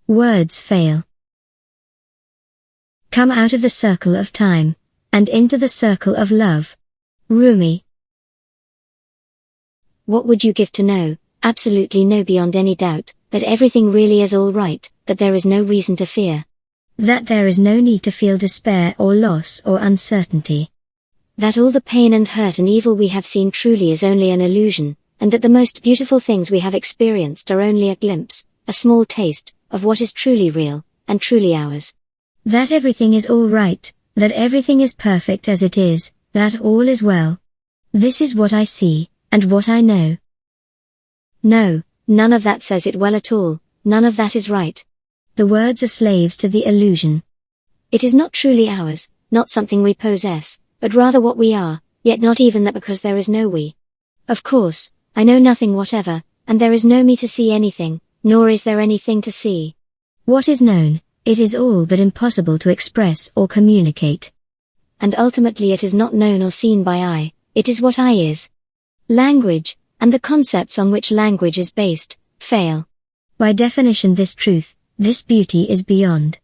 Words fail. Come out of the circle of time, and into the circle of love. Rumi. What would you give to know, absolutely know beyond any doubt, that everything really is all right, that there is no reason to fear? That there is no need to feel despair or loss or uncertainty. That all the pain and hurt and evil we have seen truly is only an illusion, and that the most beautiful things we have experienced are only a glimpse, a small taste, of what is truly real, and truly ours. That everything is all right, that everything is perfect as it is, that all is well. This is what I see, and what I know. No, none of that says it well at all, none of that is right. The words are slaves to the illusion. It is not truly ours, not something we possess, but rather what we are, yet not even that, because there is no we. Of course, I know nothing whatever, and there is no me to see anything, nor is there anything to see. What is known, it is all but impossible to express or communicate. And ultimately it is not known or seen by I, it is what I is. Language, and the concepts on which language is based, fail. By definition, this truth, this beauty is beyond.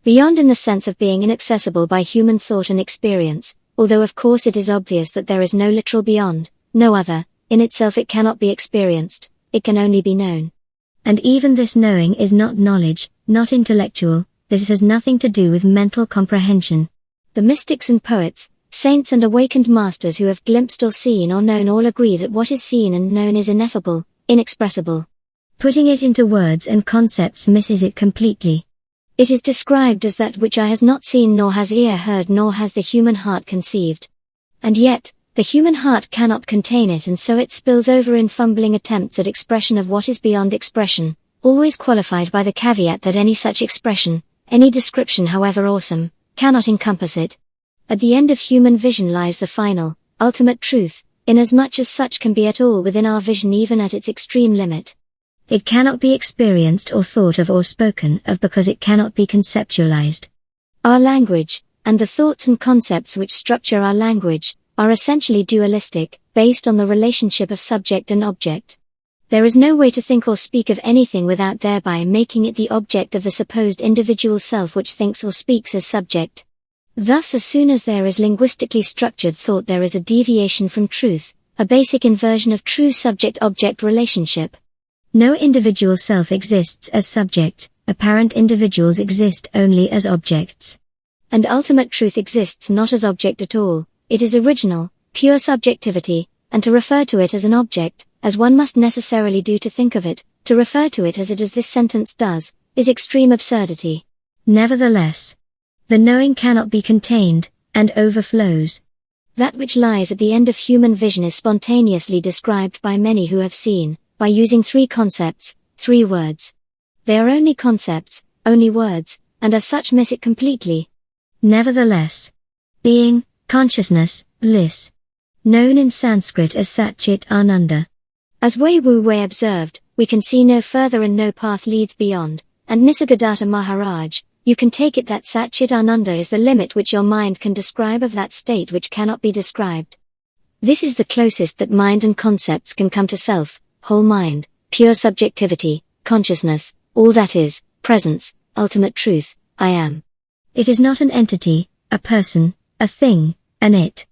Beyond in the sense of being inaccessible by human thought and experience, although of course it is obvious that there is no literal beyond, no other, in itself it cannot be experienced, it can only be known. And even this knowing is not knowledge, not intellectual, this has nothing to do with mental comprehension. The mystics and poets, saints and awakened masters who have glimpsed or seen or known all agree that what is seen and known is ineffable, inexpressible. Putting it into words and concepts misses it completely. It is described as that which eye has not seen, nor has ear heard, nor has the human heart conceived. And yet, the human heart cannot contain it, and so it spills over in fumbling attempts at expression of what is beyond expression, always qualified by the caveat that any such expression, any description however awesome, cannot encompass it. At the end of human vision lies the final, ultimate truth, inasmuch as such can be at all within our vision even at its extreme limit. It cannot be experienced or thought of or spoken of because it cannot be conceptualized. Our language, and the thoughts and concepts which structure our language, are essentially dualistic, based on the relationship of subject and object. There is no way to think or speak of anything without thereby making it the object of the supposed individual self which thinks or speaks as subject. Thus, as soon as there is linguistically structured thought, there is a deviation from truth, a basic inversion of true subject-object relationship. No individual self exists as subject, apparent individuals exist only as objects. And ultimate truth exists not as object at all, it is original, pure subjectivity, and to refer to it as an object, as one must necessarily do to think of it, to refer to it as it as this sentence does, is extreme absurdity. Nevertheless, the knowing cannot be contained, and overflows. That which lies at the end of human vision is spontaneously described by many who have seen, by using three concepts, three words. They are only concepts, only words, and as such miss it completely. Nevertheless, being, consciousness, bliss, known in Sanskrit as Satchit Ananda. As Wei Wu Wei observed, we can see no further and no path leads beyond, and Nisargadatta Maharaj, you can take it that Satchit Ananda is the limit which your mind can describe of that state which cannot be described. This is the closest that mind and concepts can come to self, whole mind, pure subjectivity, consciousness, all that is, presence, ultimate truth, I am. It is not an entity, a person, a thing, an it.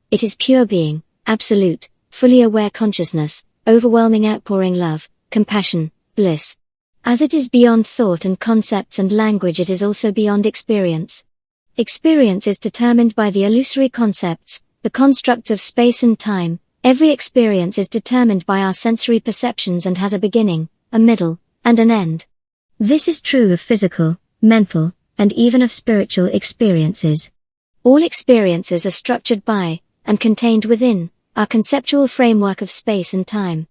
It is pure being, absolute, fully aware consciousness, overwhelming outpouring love, compassion, bliss. As it is beyond thought and concepts and language, it is also beyond experience. Experience is determined by the illusory concepts, the constructs of space and time. Every experience is determined by our sensory perceptions and has a beginning, a middle, and an end. This is true of physical, mental, and even of spiritual experiences. All experiences are structured by, and contained within, our conceptual framework of space and time.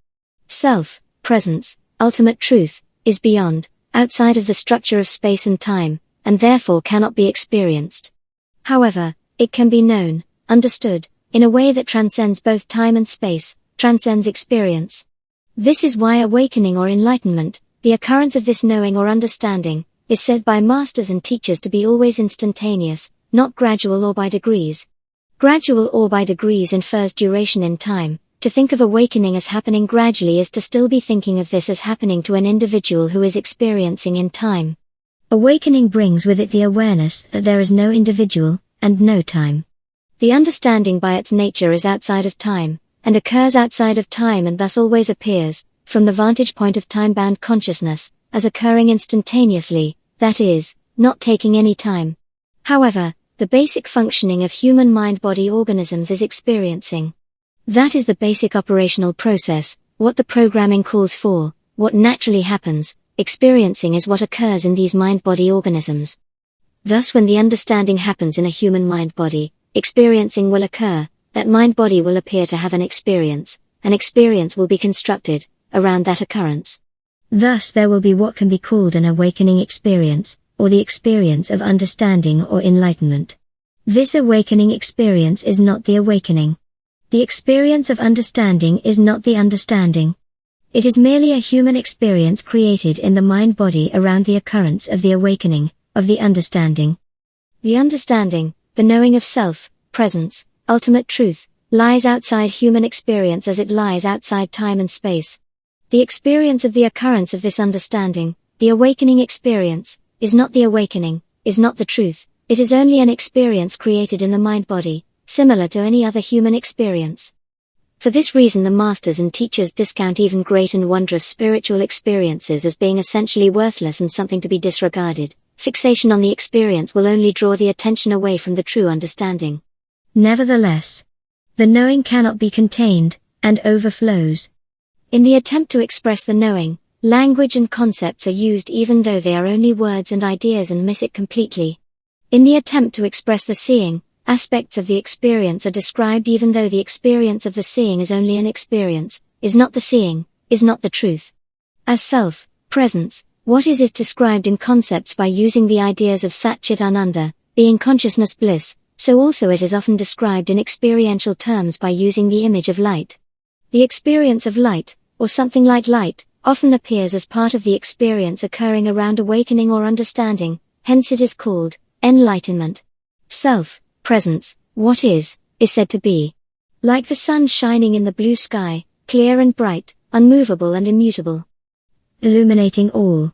Self, presence, ultimate truth, is beyond, outside of the structure of space and time, and therefore cannot be experienced. However, it can be known, understood, in a way that transcends both time and space, transcends experience. This is why awakening or enlightenment, the occurrence of this knowing or understanding, is said by masters and teachers to be always instantaneous, not gradual or by degrees. Gradual or by degrees infers duration in time, To think of awakening as happening gradually is to still be thinking of this as happening to an individual who is experiencing in time. Awakening brings with it the awareness that there is no individual, and no time. The understanding by its nature is outside of time, and occurs outside of time, and thus always appears, from the vantage point of time-bound consciousness, as occurring instantaneously, that is, not taking any time. However, the basic functioning of human mind-body organisms is experiencing. That is the basic operational process, what the programming calls for, what naturally happens. Experiencing is what occurs in these mind-body organisms. Thus when the understanding happens in a human mind-body, experiencing will occur, that mind-body will appear to have an experience will be constructed, around that occurrence. Thus there will be what can be called an awakening experience, or the experience of understanding or enlightenment. This awakening experience is not the awakening. The experience of understanding is not the understanding. It is merely a human experience created in the mind-body around the occurrence of the awakening, of the understanding. The understanding, the knowing of self, presence, ultimate truth, lies outside human experience as it lies outside time and space. The experience of the occurrence of this understanding, the awakening experience, is not the awakening, is not the truth, it is only an experience created in the mind-body, similar to any other human experience. For this reason the masters and teachers discount even great and wondrous spiritual experiences as being essentially worthless and something to be disregarded. Fixation on the experience will only draw the attention away from the true understanding. Nevertheless, the knowing cannot be contained, and overflows. In the attempt to express the knowing, language and concepts are used even though they are only words and ideas and miss it completely. In the attempt to express the seeing, aspects of the experience are described even though the experience of the seeing is only an experience, is not the seeing, is not the truth. As self, presence, what is described in concepts by using the ideas of Sat Chit Ananda, being consciousness bliss, so also it is often described in experiential terms by using the image of light. The experience of light, or something like light, often appears as part of the experience occurring around awakening or understanding, hence it is called enlightenment. Self, presence, what is said to be like the sun shining in the blue sky, clear and bright, unmovable and immutable, illuminating all.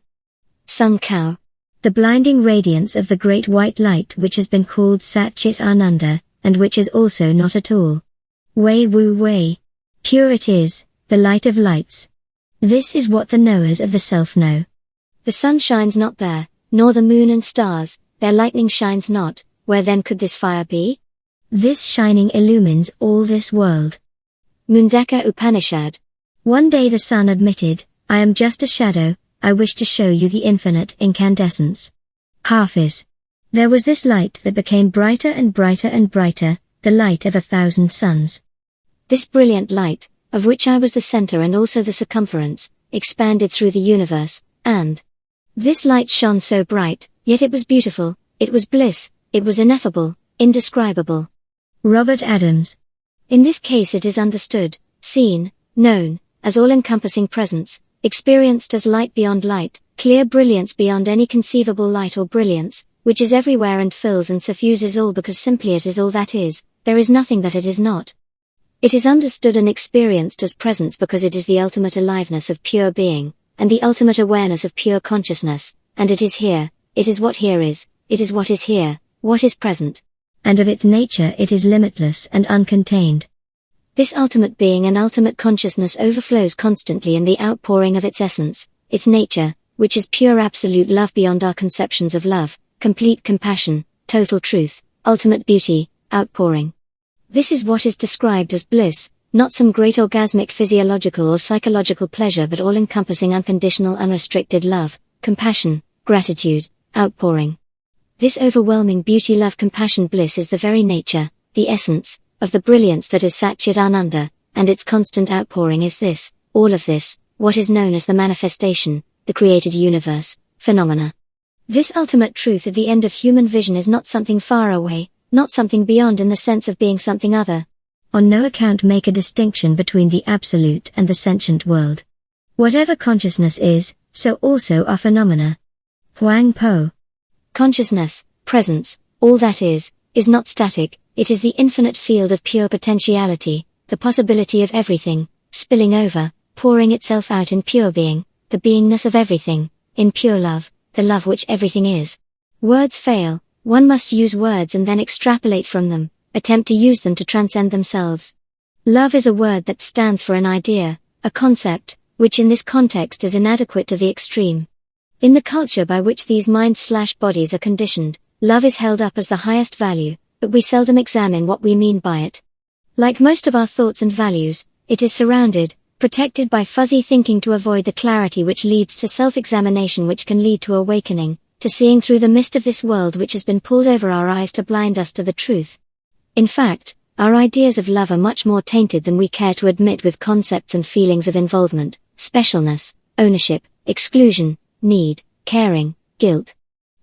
Sun Cow, the blinding radiance of the great white light which has been called Sat Chit Ananda, and which is also not at all. Wei Wu Wei. Pure it is, the light of lights. This is what the knowers of the self know. The sun shines not there, nor the moon and stars, their lightning shines not. Where then could this fire be? This shining illumines all this world. Mundaka Upanishad. One day the sun admitted, I am just a shadow, I wish to show you the infinite incandescence. Hafiz. There was this light that became brighter and brighter and brighter, the light of 1,000 suns. This brilliant light, of which I was the center and also the circumference, expanded through the universe, and this light shone so bright, yet it was beautiful, it was bliss, it was ineffable, indescribable. Robert Adams. In this case it is understood, seen, known, as all-encompassing presence, experienced as light beyond light, clear brilliance beyond any conceivable light or brilliance, which is everywhere and fills and suffuses all because simply it is all that is, there is nothing that it is not. It is understood and experienced as presence because it is the ultimate aliveness of pure being, and the ultimate awareness of pure consciousness, and it is here, it is what here is, it is what is here, what is present. And of its nature it is limitless and uncontained. This ultimate being and ultimate consciousness overflows constantly in the outpouring of its essence, its nature, which is pure absolute love beyond our conceptions of love, complete compassion, total truth, ultimate beauty, outpouring. This is what is described as bliss, not some great orgasmic physiological or psychological pleasure but all-encompassing unconditional unrestricted love, compassion, gratitude, outpouring. This overwhelming beauty, love, compassion, bliss is the very nature, the essence, of the brilliance that is Sat Chit Ananda, and its constant outpouring is this, all of this, what is known as the manifestation, the created universe, phenomena. This ultimate truth at the end of human vision is not something far away, not something beyond in the sense of being something other. On no account make a distinction between the absolute and the sentient world. Whatever consciousness is, so also are phenomena. Huang Po. Consciousness, presence, all that is not static, it is the infinite field of pure potentiality, the possibility of everything, spilling over, pouring itself out in pure being, the beingness of everything, in pure love, the love which everything is. Words fail, one must use words and then extrapolate from them, attempt to use them to transcend themselves. Love is a word that stands for an idea, a concept, which in this context is inadequate to the extreme. In the culture by which these minds/bodies are conditioned, love is held up as the highest value, but we seldom examine what we mean by it. Like most of our thoughts and values, it is surrounded, protected by fuzzy thinking to avoid the clarity which leads to self-examination, which can lead to awakening, to seeing through the mist of this world which has been pulled over our eyes to blind us to the truth. In fact, our ideas of love are much more tainted than we care to admit with concepts and feelings of involvement, specialness, ownership, exclusion, need, caring, guilt.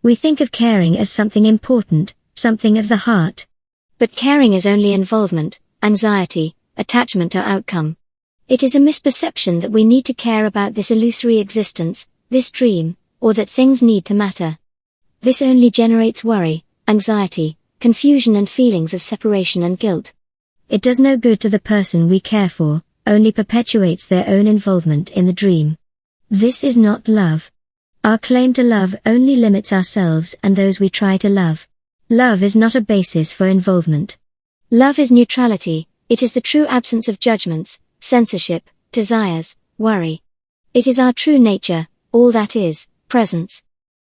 We think of caring as something important, something of the heart. But caring is only involvement, anxiety, attachment to outcome. It is a misperception that we need to care about this illusory existence, this dream, or that things need to matter. This only generates worry, anxiety, confusion and feelings of separation and guilt. It does no good to the person we care for, only perpetuates their own involvement in the dream. This is not love. Our claim to love only limits ourselves and those we try to love. Love is not a basis for involvement. Love is neutrality, it is the true absence of judgments, censorship, desires, worry. It is our true nature, all that is, presence.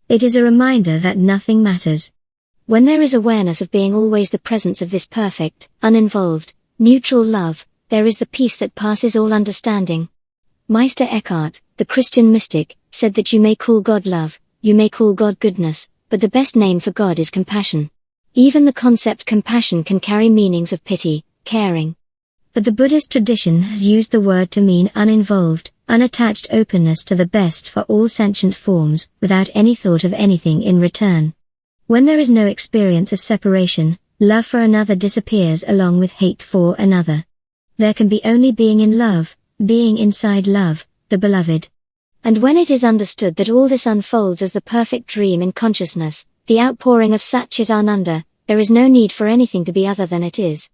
It is a reminder that nothing matters. When there is awareness of being always the presence of this perfect, uninvolved, neutral love, there is the peace that passes all understanding. Meister Eckhart, the Christian mystic, said that you may call God love, you may call God goodness, but the best name for God is compassion. Even the concept compassion can carry meanings of pity, caring. But the Buddhist tradition has used the word to mean uninvolved, unattached openness to the best for all sentient forms, without any thought of anything in return. When there is no experience of separation, love for another disappears along with hate for another. There can be only being in love, being inside love, the beloved. And when it is understood that all this unfolds as the perfect dream in consciousness, the outpouring of Satchit Ananda, there is no need for anything to be other than it is.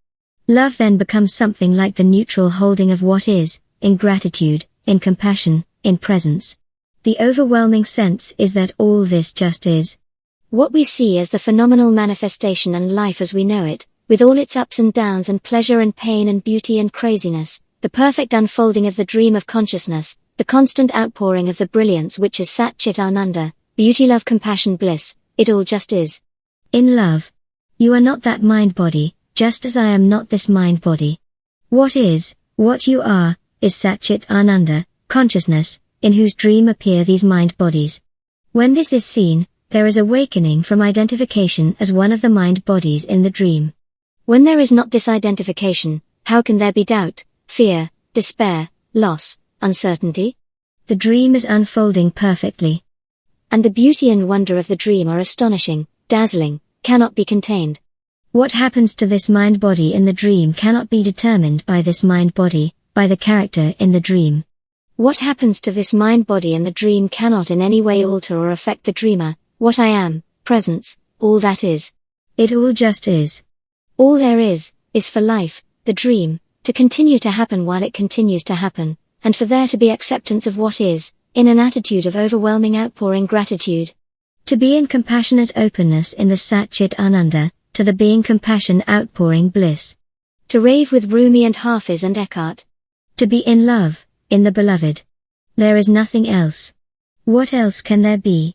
Love then becomes something like the neutral holding of what is, in gratitude, in compassion, in presence. The overwhelming sense is that all this just is. What we see as the phenomenal manifestation and life as we know it, with all its ups and downs and pleasure and pain and beauty and craziness, the perfect unfolding of the dream of consciousness, the constant outpouring of the brilliance which is Satchit Ananda, beauty, love, compassion, bliss, it all just is. In love. You are not that mind-body, just as I am not this mind-body. What is, what you are, is Satchit Ananda, consciousness, in whose dream appear these mind-bodies. When this is seen, there is awakening from identification as one of the mind-bodies in the dream. When there is not this identification, how can there be doubt, fear, despair, loss, uncertainty? The dream is unfolding perfectly. And the beauty and wonder of the dream are astonishing, dazzling, cannot be contained. What happens to this mind-body in the dream cannot be determined by this mind-body, by the character in the dream. What happens to this mind-body in the dream cannot in any way alter or affect the dreamer, what I am, presence, all that is. It all just is. All there is for life, the dream, to continue to happen while it continues to happen, and for there to be acceptance of what is, in an attitude of overwhelming outpouring gratitude. To be in compassionate openness in the Satchit Ananda, to the being compassion outpouring bliss. To rave with Rumi and Hafiz and Eckhart. To be in love, in the beloved. There is nothing else. What else can there be?